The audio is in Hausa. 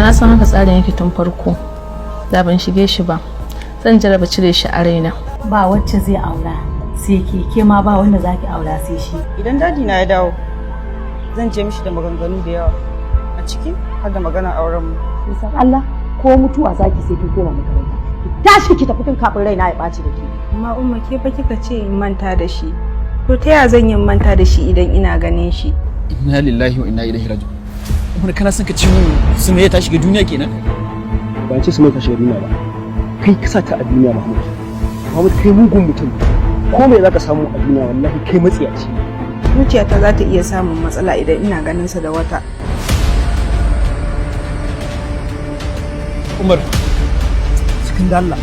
da na san haka tsarin yake tun farko da ban shige shi ba, zan jaraba cire shi a raina. Ba wacce zai aura sai ke ma ba wanda zaki aura sai shi. Idan dadi na ya dawo zan je mishi da maganganu da yawa a ciki har da magana auren mu. Nisan Allah ko mutuwa zaki sai ki koma makaranta. Ki tashi ki tafi tun kafin raina ya ɓaci da ke. Amma umma ke fa kika ce in manta da shi. To ta ya zan yi manta da shi idan ina ganin shi? Inna lillahi wa inna ilaihi raji'un. Umar kana son ka ce su mai ta shiga duniya kenan? Ba ce su mai ta shiga duniya ba. Kai ka sa ta a duniya Mahmud. Mahmud kai mugun mutum. Ko me zaka samu a duniya wallahi kai matsiyaci. Zuciyata za ta iya samun matsala idan ina ganin sa da wata. Umar cikin da Allah